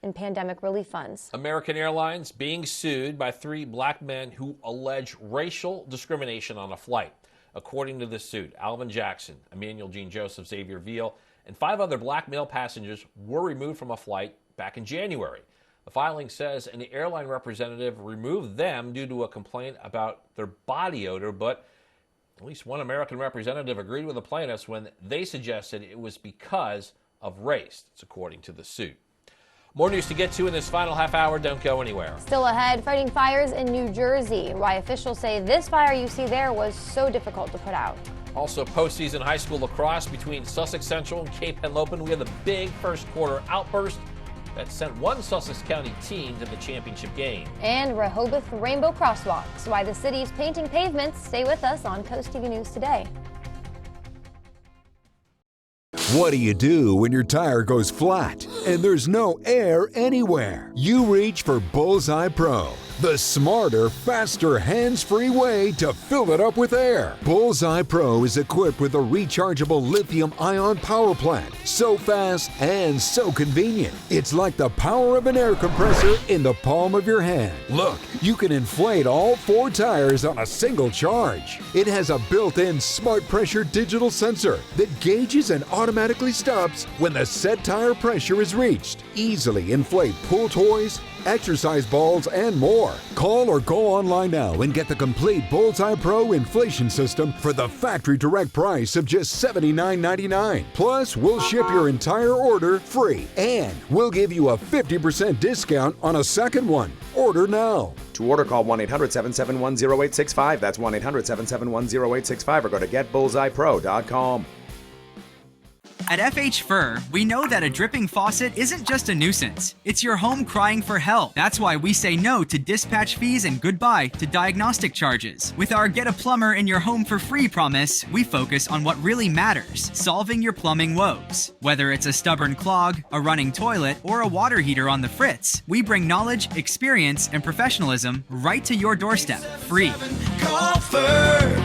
in pandemic relief funds. American Airlines being sued by 3 black men who allege racial discrimination on a flight. According to the suit, Alvin Jackson, Emmanuel Jean Joseph, Xavier Veal, and 5 other black male passengers were removed from a flight back in January. The filing says an airline representative removed them due to a complaint about their body odor, but at least one American representative agreed with the plaintiffs when they suggested it was because of race. It's according to the suit. More news to get to in this final half hour. Don't go anywhere. Still ahead, fighting fires in New Jersey. Why officials say this fire you see there was so difficult to put out. Also, postseason high school lacrosse between Sussex Central and Cape Henlopen. We had the big first quarter outburst that sent one Sussex County team to the championship game. And Rehoboth Rainbow Crosswalks. Why the city's painting pavements. Stay with us on Coast TV News today. What do you do when your tire goes flat and there's no air anywhere? You reach for Bullseye Pro, the smarter, faster, hands-free way to fill it up with air. Bullseye Pro is equipped with a rechargeable lithium-ion power plant. So fast and so convenient. It's like the power of an air compressor in the palm of your hand. Look, you can inflate all 4 tires on a single charge. It has a built-in smart pressure digital sensor that gauges and automatically stops when the set tire pressure is reached. Easily inflate pool toys, exercise balls, and more. Call or go online now and get the complete Bullseye Pro inflation system for the factory direct price of just $79.99. Plus, we'll ship your entire order free, and we'll give you a 50% discount on a second one. Order now. To order, call 1-800-771-0865. That's 1-800-771-0865, or go to getbullseyepro.com. At FH Fur, we know that a dripping faucet isn't just a nuisance. It's your home crying for help. That's why we say no to dispatch fees and goodbye to diagnostic charges. With our Get a Plumber in Your Home for Free promise, we focus on what really matters, solving your plumbing woes. Whether it's a stubborn clog, a running toilet, or a water heater on the fritz, we bring knowledge, experience, and professionalism right to your doorstep, free. Call Fur,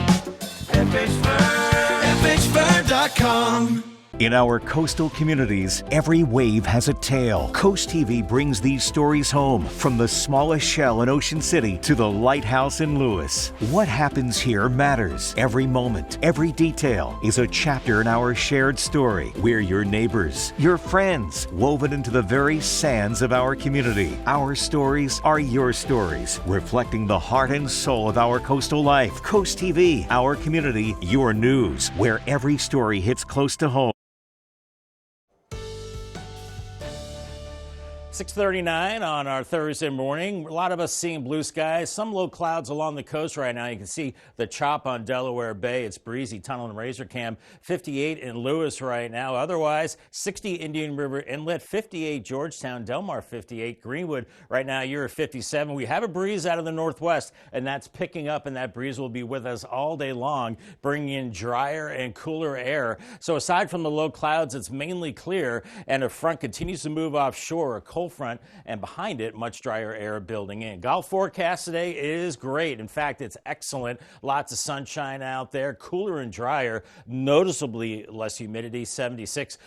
FHFur, FHFur.com. In our coastal communities, every wave has a tale. Coast TV brings these stories home, from the smallest shell in Ocean City to the lighthouse in Lewis. What happens here matters. Every moment, every detail is a chapter in our shared story. We're your neighbors, your friends, woven into the very sands of our community. Our stories are your stories, reflecting the heart and soul of our coastal life. Coast TV, our community, your news, where every story hits close to home. 6:39 on our Thursday morning. A lot of us seeing blue skies, some low clouds along the coast right now. You can see the chop on Delaware Bay. It's breezy. Tunnel and Razor Cam 58 in Lewis right now. Otherwise, 60 Indian River Inlet, 58 Georgetown, Delmar 58, Greenwood right now you're at 57. We have a breeze out of the northwest, and that's picking up, and that breeze will be with us all day long, bringing in drier and cooler air. So aside from the low clouds, it's mainly clear, and a front continues to move offshore, a cold front, and behind it, much drier air building in. Golf forecast today is great. In fact, it's excellent. Lots of sunshine out there, cooler and drier, noticeably less humidity, 76.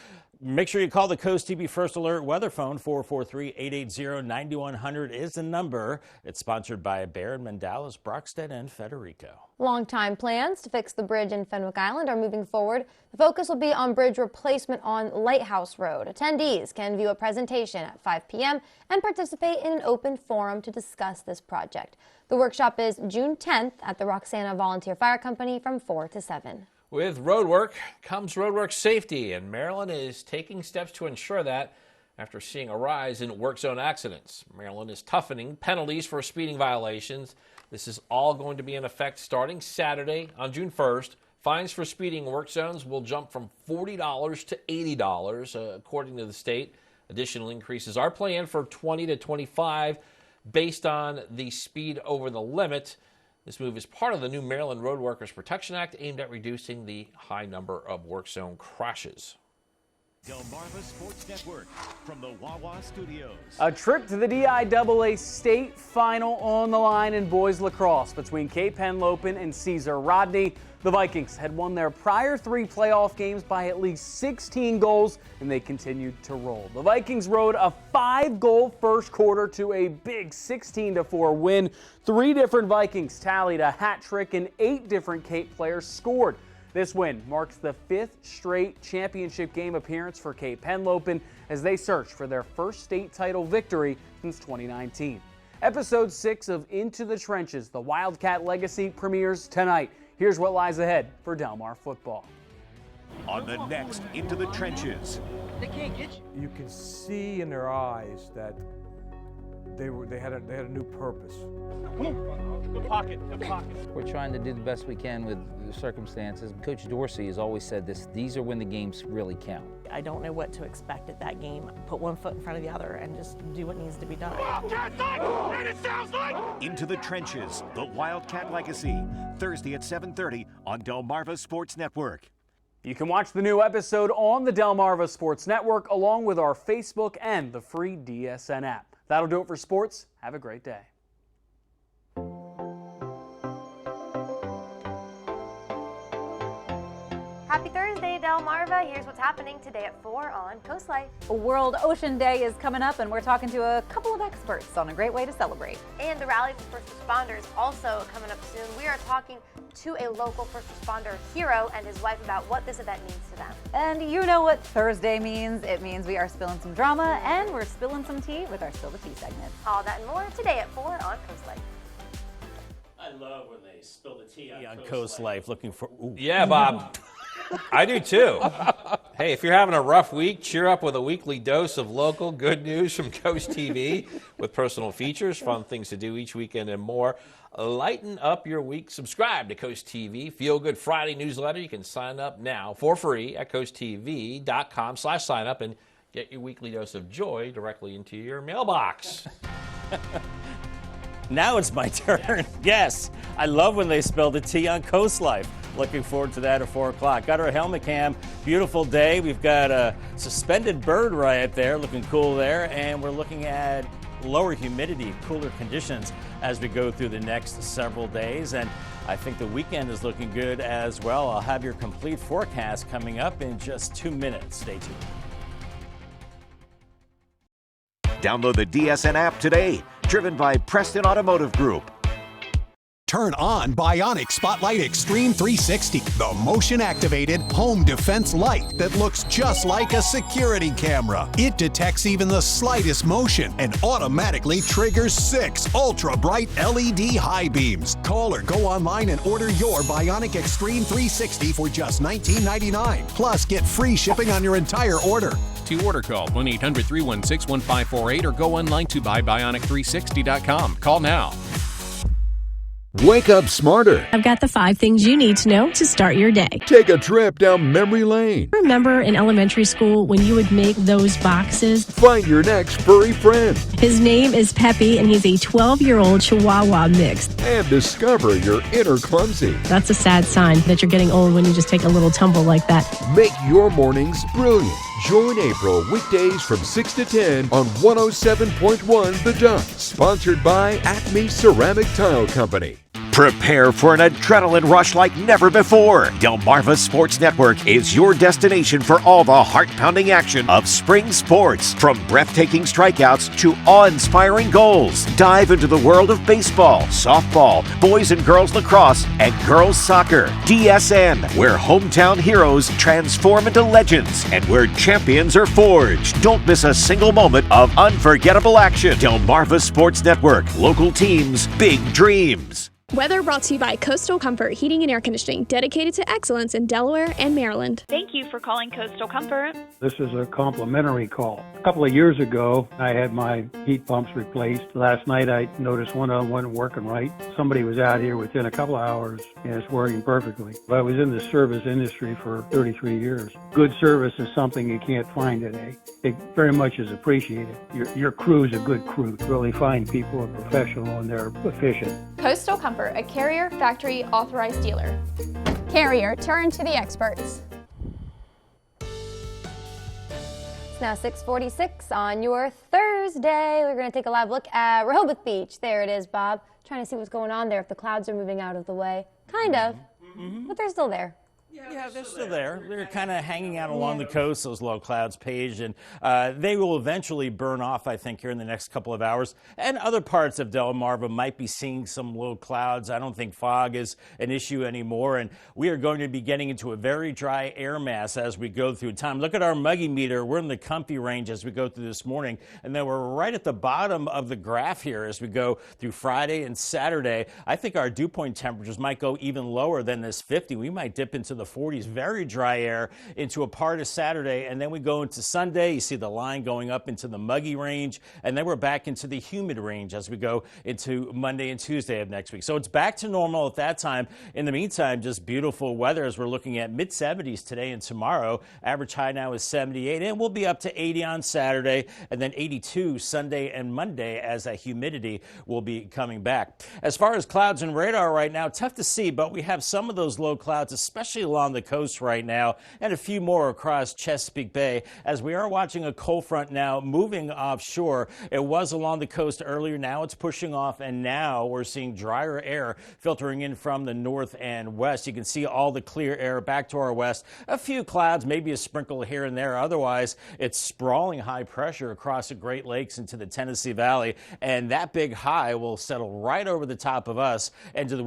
Make sure you call the Coast TV First Alert weather phone. 443-880-9100 is the number. It's sponsored by Barron, Mandalas, Brockstead, and Federico. Longtime plans to fix the bridge in Fenwick Island are moving forward. The focus will be on bridge replacement on Lighthouse Road. Attendees can view a presentation at 5 p.m. and participate in an open forum to discuss this project. The workshop is June 10th at the Roxana Volunteer Fire Company from 4 to 7. With roadwork comes roadwork safety, and Maryland is taking steps to ensure that after seeing a rise in work zone accidents. Maryland is toughening penalties for speeding violations. This is all going to be in effect starting Saturday on June 1st. Fines for speeding work zones will jump from $40 to $80, according to the state. Additional increases are planned for 20 to 25 based on the speed over the limit. This move is part of the new Maryland Road Workers Protection Act aimed at reducing the high number of work zone crashes. Delmarva Sports Network from the Wawa Studios. A trip to the DIAA state final on the line in boys lacrosse between Cape Henlopen and Cesar Rodney. The Vikings had won their prior 3 playoff games by at least 16 goals, and they continued to roll. The Vikings rode a 5-goal first quarter to a big 16-4 win. 3 different Vikings tallied a hat trick, and 8 different Cape players scored. This win marks the 5th straight championship game appearance for Cape Henlopen as they search for their first state title victory since 2019. Episode 6 of Into the Trenches, the Wildcat Legacy, premieres tonight. Here's what lies ahead for Delmar football. On the next Into the Trenches. They can't get you. You can see in their eyes that they had a new purpose. Good pocket. We're trying to do the best we can with the circumstances. Coach Dorsey has always said this, these are when the games really count. I don't know what to expect at that game. Put one foot in front of the other and just do what needs to be done. Into the Trenches, the Wildcat Legacy, Thursday at 7:30 on Delmarva Sports Network. You can watch the new episode on the Delmarva Sports Network along with our Facebook and the free DSN app. That'll do it for sports. Have a great day. Happy Thursday, Delmarva. Here's what's happening today at 4 on Coast Life. World Ocean Day is coming up, and we're talking to a couple of experts on a great way to celebrate. And the rally for first responders also coming up soon. We are talking to a local first responder hero and his wife about what this event means to them. And you know what Thursday means. It means we are spilling some drama, and we're spilling some tea with our Spill the Tea segment. All that and more today at 4 on Coast Life. I love when they spill the tea on Coast Life. Looking for... Ooh. Yeah, Bob. I do too. Hey, if you're having a rough week, cheer up with a weekly dose of local good news from Coast TV with personal features, fun things to do each weekend, and more. Lighten up your week. Subscribe to Coast TV Feel Good Friday newsletter. You can sign up now for free at coasttv.com/sign up and get your weekly dose of joy directly into your mailbox. Now it's my turn. Yes, I love when they spill the tea on Coast Life. Looking forward to that at 4 o'clock. Got our helmet cam. Beautiful day. We've got a suspended bird right there. Looking cool there. And we're looking at lower humidity, cooler conditions as we go through the next several days. And I think the weekend is looking good as well. I'll have your complete forecast coming up in just 2 minutes. Stay tuned. Download the DSN app today. Driven by Preston Automotive Group. Turn on Bionic Spotlight Extreme 360, the motion-activated home defense light that looks just like a security camera. It detects even the slightest motion and automatically triggers 6 ultra-bright LED high beams. Call or go online and order your Bionic Extreme 360 for just $19.99. Plus, get free shipping on your entire order. To order, call 1-800-316-1548 or go online to buybionic360.com. Call now. Wake up smarter. I've got the 5 things you need to know to start your day. Take a trip down memory lane. Remember in elementary school when you would make those boxes? Find your next furry friend. His name is Peppy, and he's a 12-year-old Chihuahua mix. And discover your inner clumsy. That's a sad sign that you're getting old when you just take a little tumble like that. Make your mornings brilliant. Join April weekdays from 6 to 10 on 107.1 The Dump. Sponsored by Acme Ceramic Tile Company. Prepare for an adrenaline rush like never before. Delmarva Sports Network is your destination for all the heart-pounding action of spring sports. From breathtaking strikeouts to awe-inspiring goals. Dive into the world of baseball, softball, boys and girls lacrosse, and girls soccer. DSN, where hometown heroes transform into legends and where champions are forged. Don't miss a single moment of unforgettable action. Delmarva Sports Network. Local teams, big dreams. Weather brought to you by Coastal Comfort Heating and Air Conditioning, dedicated to excellence in Delaware and Maryland. Thank you for calling Coastal Comfort. This is a complimentary call. A couple of years ago, I had my heat pumps replaced. Last night, I noticed one of them wasn't working right. Somebody was out here within a couple of hours, and it's working perfectly. I was in the service industry for 33 years. Good service is something you can't find today. It very much is appreciated. Your crew's a good crew. Really fine people are professional and they're efficient. Coastal Comfort, a Carrier factory authorized dealer. Carrier, turn to the experts. It's now 6:46 on your Thursday. We're going to take a live look at Rehoboth Beach. There it is, Bob. Trying to see what's going on there, if the clouds are moving out of the way. Kind of, but they're still there. Yeah, they're still there. They're kind of hanging out along the coast, those low clouds, Paige, and they will eventually burn off, I think, here in the next couple of hours. And other parts of Delmarva might be seeing some low clouds. I don't think fog is an issue anymore, and we are going to be getting into a very dry air mass as we go through time. Look at our muggy meter. We're in the comfy range as we go through this morning, and then we're right at the bottom of the graph here as we go through Friday and Saturday. I think our dew point temperatures might go even lower than this 50. We might dip into the 40s, very dry air into a part of Saturday, and then we go into Sunday. You see the line going up into the muggy range, and then we're back into the humid range as we go into Monday and Tuesday of next week. So it's back to normal at that time. In the meantime, just beautiful weather as we're looking at mid-70s today and tomorrow. Average high now is 78, and we'll be up to 80 on Saturday, and then 82 Sunday and Monday as that humidity will be coming back. As far as clouds and radar right now, tough to see, but we have some of those low clouds, especially along the coast right now, and a few more across Chesapeake Bay as we are watching a cold front now moving offshore. It was along the coast earlier. Now it's pushing off, and now we're seeing drier air filtering in from the north and west. You can see all the clear air back to our west. A few clouds, maybe a sprinkle here and there. Otherwise, it's sprawling high pressure across the Great Lakes into the Tennessee Valley, and that big high will settle right over the top of us into the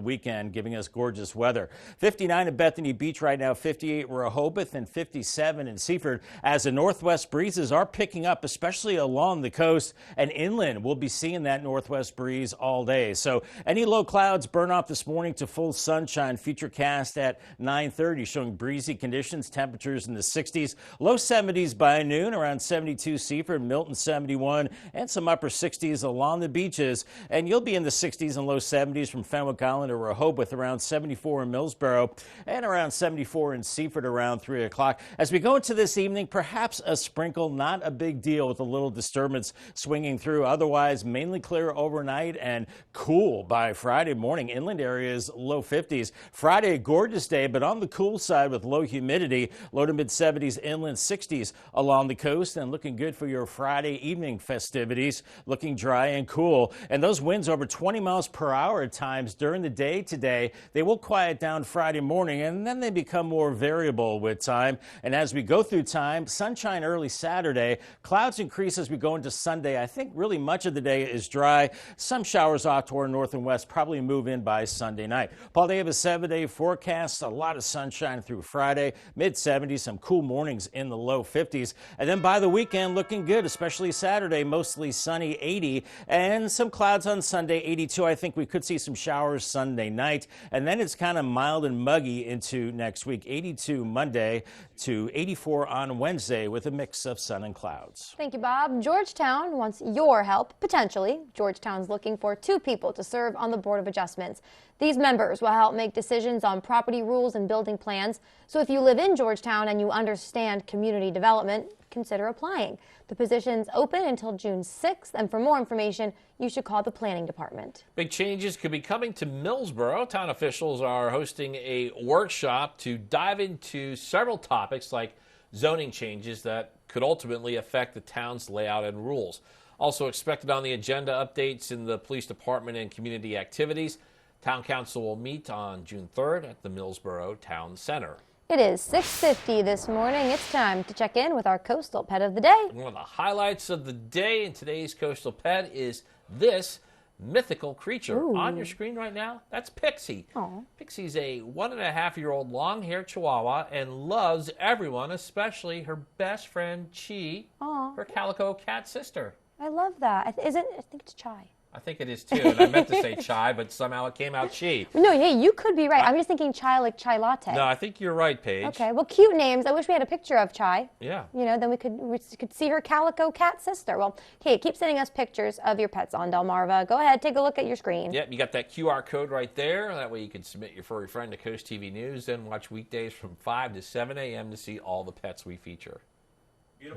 weekend, giving us gorgeous weather. 59 at Bethany Beach right now, 58 Rehoboth, and 57 in Seaford as the northwest breezes are picking up, especially along the coast and inland. We'll be seeing that northwest breeze all day. So any low clouds burn off this morning to full sunshine. Futurecast at 9:30 showing breezy conditions, temperatures in the 60s, low 70s by noon, around 72 Seaford, Milton 71, and some upper 60s along the beaches. And you'll be in the 60s and low 70s from Fenwick Island to Rehoboth, around 74 in Millsboro. and around 74 in Seaford around 3 o'clock. As we go into this evening, perhaps a sprinkle, not a big deal with a little disturbance swinging through. Otherwise, mainly clear overnight and cool by Friday morning. Inland areas low 50s. Friday, a gorgeous day, but on the cool side with low humidity, low to mid 70s, inland 60s along the coast, and looking good for your Friday evening festivities. Looking dry and cool, and those winds over 20 miles per hour at times during the day today. They will quiet down Friday morning, and then they become more variable with time. And as we go through time, sunshine early Saturday, clouds increase as we go into Sunday. I think really much of the day is dry. Some showers off toward north and west probably move in by Sunday night. Paul, they have a 7-day forecast, a lot of sunshine through Friday, mid 70s, some cool mornings in the low 50s. And then by the weekend, looking good, especially Saturday, mostly sunny, 80, and some clouds on Sunday, 82. I think we could see some showers Sunday night, and then it's kind of mild and muggy into next week, 82 Monday to 84 on Wednesday with a mix of sun and clouds. Thank you, Bob. Georgetown wants your help, potentially. Georgetown's looking for 2 people to serve on the Board of Adjustments. These members will help make decisions on property rules and building plans. So if you live in Georgetown and you understand community development, consider applying. The position's open until June 6th, and for more information, you should call the planning department. Big changes could be coming to Millsboro. Town officials are hosting a workshop to dive into several topics like zoning changes that could ultimately affect the town's layout and rules. Also expected on the agenda, updates in the police department and community activities. Town Council will meet on June 3rd at the Millsboro Town Center. It is 6:50 this morning. It's time to check in with our coastal pet of the day. One of the highlights of the day in today's coastal pet is this mythical creature. Ooh. On your screen right now, that's Pixie. Aww. Pixie's a 1.5-year-old long-haired Chihuahua and loves everyone, especially her best friend, Chi, Aww. her calico cat sister. I love that. I think it's Chai. I think it is too, and I meant to say Chai, but somehow it came out Chi. No, hey, you could be right. I'm just thinking Chai like chai latte. No, I think you're right, Paige. Okay, well, cute names. I wish we had a picture of Chai. Yeah. You know, then we could see her calico cat sister. Well, Kate, keep sending us pictures of your pets on Delmarva. Go ahead, take a look at your screen. Yep, you got that QR code right there. That way you can submit your furry friend to Coast TV News, then watch weekdays from 5 to 7 a.m. to see all the pets we feature.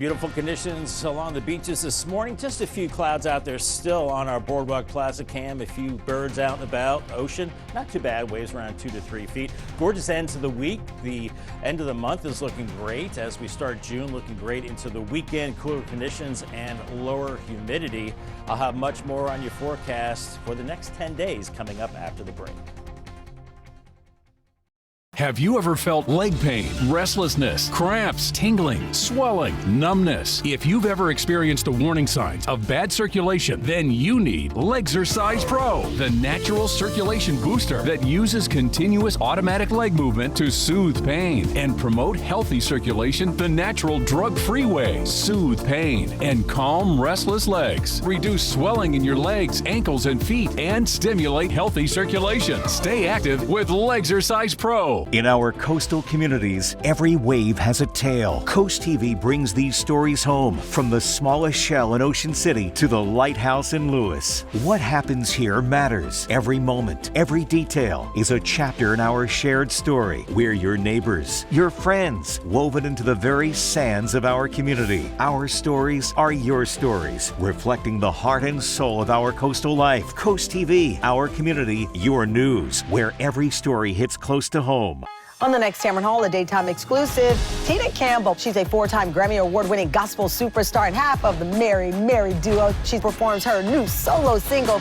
Beautiful conditions along the beaches this morning. Just a few clouds out there still on our Boardwalk Plaza cam. A few birds out and about. Ocean, not too bad. Waves around 2 to 3 feet. Gorgeous end to the week. The end of the month is looking great as we start June. Looking great into the weekend. Cooler conditions and lower humidity. I'll have much more on your forecast for the next 10 days coming up after the break. Have you ever felt leg pain, restlessness, cramps, tingling, swelling, numbness? If you've ever experienced the warning signs of bad circulation, then you need Legzercise Pro, the natural circulation booster that uses continuous automatic leg movement to soothe pain and promote healthy circulation the natural drug-free way. Soothe pain and calm restless legs. Reduce swelling in your legs, ankles, and feet, and stimulate healthy circulation. Stay active with Legzercise Pro. In our coastal communities, every wave has a tale. Coast TV brings these stories home, from the smallest shell in Ocean City to the lighthouse in Lewis. What happens here matters. Every moment, every detail is a chapter in our shared story. We're your neighbors, your friends, woven into the very sands of our community. Our stories are your stories, reflecting the heart and soul of our coastal life. Coast TV, our community, your news, where every story hits close to home. On the next Tamron Hall, a daytime exclusive, Tina Campbell. She's a 4-time Grammy Award-winning gospel superstar and half of the Mary duo. She performs her new solo single.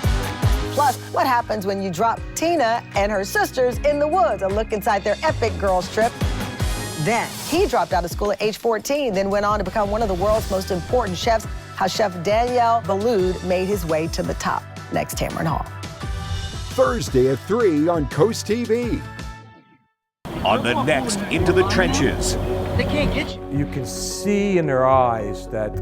Plus, what happens when you drop Tina and her sisters in the woods? A look inside their epic girls trip. Then, he dropped out of school at age 14, then went on to become one of the world's most important chefs. How Chef Daniel Boulud made his way to the top. Next Tamron Hall. Thursday at 3 on Coast TV. On the next Into the Trenches. They can't get you. You can see in their eyes that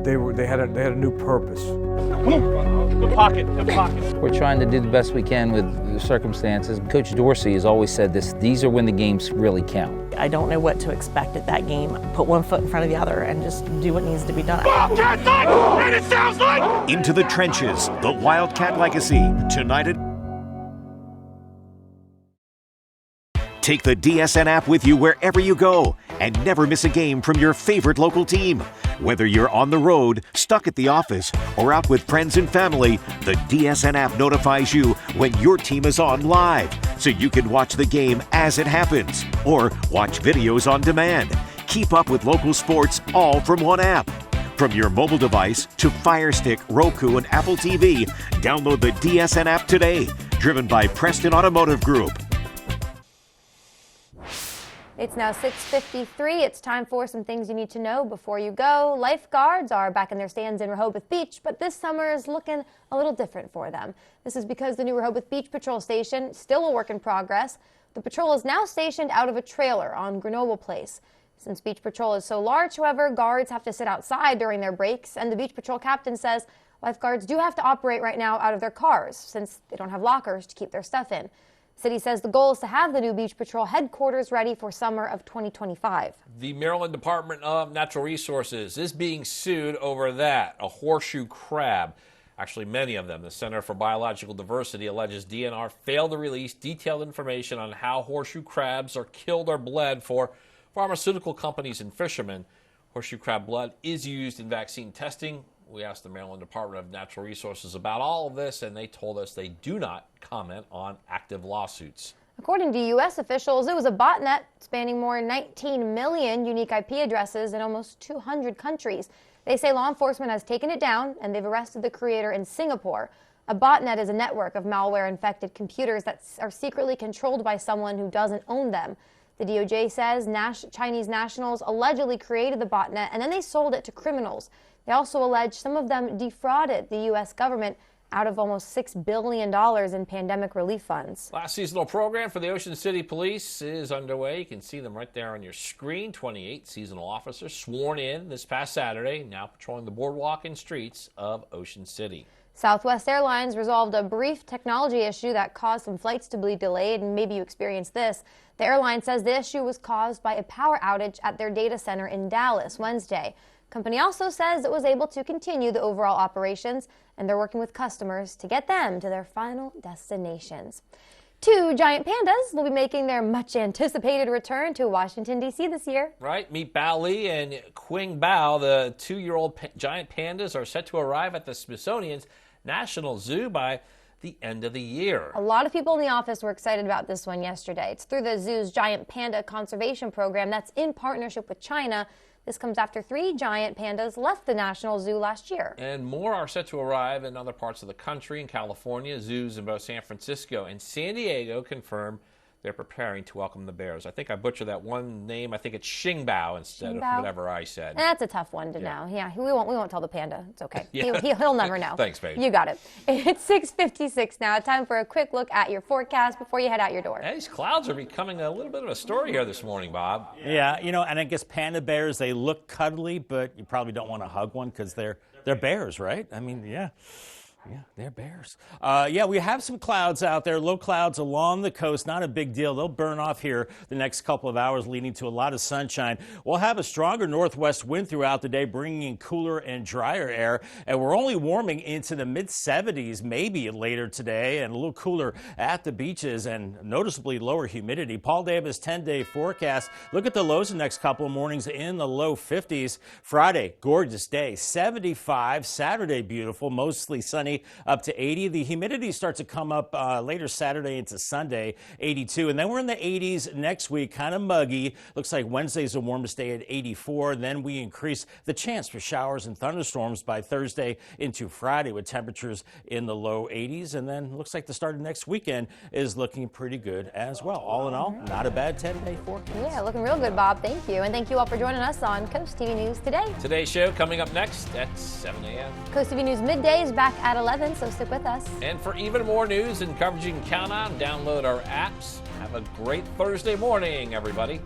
they had a new purpose. Good pocket, good pocket. We're trying to do the best we can with the circumstances. Coach Dorsey has always said this, these are when the games really count. I don't know what to expect at that game. Put one foot in front of the other and just do what needs to be done. And it sounds like Into the Trenches, the Wildcat Legacy, tonight at Take the DSN app with you wherever you go and never miss a game from your favorite local team. Whether you're on the road, stuck at the office, or out with friends and family, the DSN app notifies you when your team is on live, so you can watch the game as it happens or watch videos on demand. Keep up with local sports all from one app. From your mobile device to Fire Stick, Roku, and Apple TV, download the DSN app today. Driven by Preston Automotive Group. It's now 6:53. It's time for some things you need to know before you go. Lifeguards are back in their stands in Rehoboth Beach, but this summer is looking a little different for them. This is because the new Rehoboth Beach Patrol Station, still a work in progress. The patrol is now stationed out of a trailer on Grenoble Place. Since Beach Patrol is so large, however, guards have to sit outside during their breaks, and the Beach Patrol captain says lifeguards do have to operate right now out of their cars since they don't have lockers to keep their stuff in. City says the goal is to have the new Beach Patrol headquarters ready for summer of 2025. The Maryland Department of Natural Resources is being sued over that, a horseshoe crab. Actually, many of them. The Center for Biological Diversity alleges DNR failed to release detailed information on how horseshoe crabs are killed or bled for pharmaceutical companies and fishermen. Horseshoe crab blood is used in vaccine testing. We asked the Maryland Department of Natural Resources about all of this, and they told us they do not comment on active lawsuits. According to U.S. officials, it was a botnet spanning more than 19 million unique IP addresses in almost 200 countries. They say law enforcement has taken it down, and they've arrested the creator in Singapore. A botnet is a network of malware-infected computers that are secretly controlled by someone who doesn't own them. The DOJ says Chinese nationals allegedly created the botnet, and then they sold it to criminals. They also allege some of them defrauded the U.S. government out of almost $6 billion in pandemic relief funds. Last seasonal program for the Ocean City Police is underway. You can see them right there on your screen. 28 seasonal officers sworn in this past Saturday, now patrolling the boardwalk and streets of Ocean City. Southwest Airlines resolved a brief technology issue that caused some flights to be delayed, and maybe you experienced this. The airline says the issue was caused by a power outage at their data center in Dallas Wednesday. Company also says it was able to continue the overall operations, and they're working with customers to get them to their final destinations. 2 giant pandas will be making their much-anticipated return to Washington, D.C. this year. Right. Meet Bao Li and Qing Bao. The 2-year-old giant pandas are set to arrive at the Smithsonian's National Zoo by the end of the year. A lot of people in the office were excited about this one yesterday. It's through the zoo's Giant Panda Conservation Program that's in partnership with China. This comes after 3 giant pandas left the National Zoo last year. And more are set to arrive in other parts of the country. In California, zoos in both San Francisco and San Diego confirm they're preparing to welcome the bears. I think I butchered that one name. I think it's Xingbao instead of whatever I said. That's a tough one to know. Yeah, we won't tell the panda. It's okay. Yeah. He'll never know. Thanks, babe. You got it. It's 6:56 now. Time for a quick look at your forecast before you head out your door. Hey, these clouds are becoming a little bit of a story here this morning, Bob. Yeah, and I guess panda bears, they look cuddly, but you probably don't want to hug one because they're bears, right? I mean, yeah. Yeah, they're bears. We have some clouds out there, low clouds along the coast. Not a big deal. They'll burn off here the next couple of hours, leading to a lot of sunshine. We'll have a stronger northwest wind throughout the day, bringing in cooler and drier air. And we're only warming into the mid-70s, maybe later today, and a little cooler at the beaches and noticeably lower humidity. Paul Davis 10-day forecast. Look at the lows the next couple of mornings in the low 50s. Friday, gorgeous day, 75. Saturday, beautiful, mostly sunny, up to 80. The humidity starts to come up later Saturday into Sunday, 82. And then we're in the 80s next week, kind of muggy. Looks like Wednesday's the warmest day at 84. Then we increase the chance for showers and thunderstorms by Thursday into Friday with temperatures in the low 80s. And then looks like the start of next weekend is looking pretty good as well. All in all, not a bad 10-day forecast. Yeah, looking real good, Bob. Thank you. And thank you all for joining us on Coast TV News Today. Today's show coming up next at 7 a.m. Coast TV News Midday is back at 11, so stick with us. And for even more news and coverage you can count on, download our apps. Have a great Thursday morning, everybody.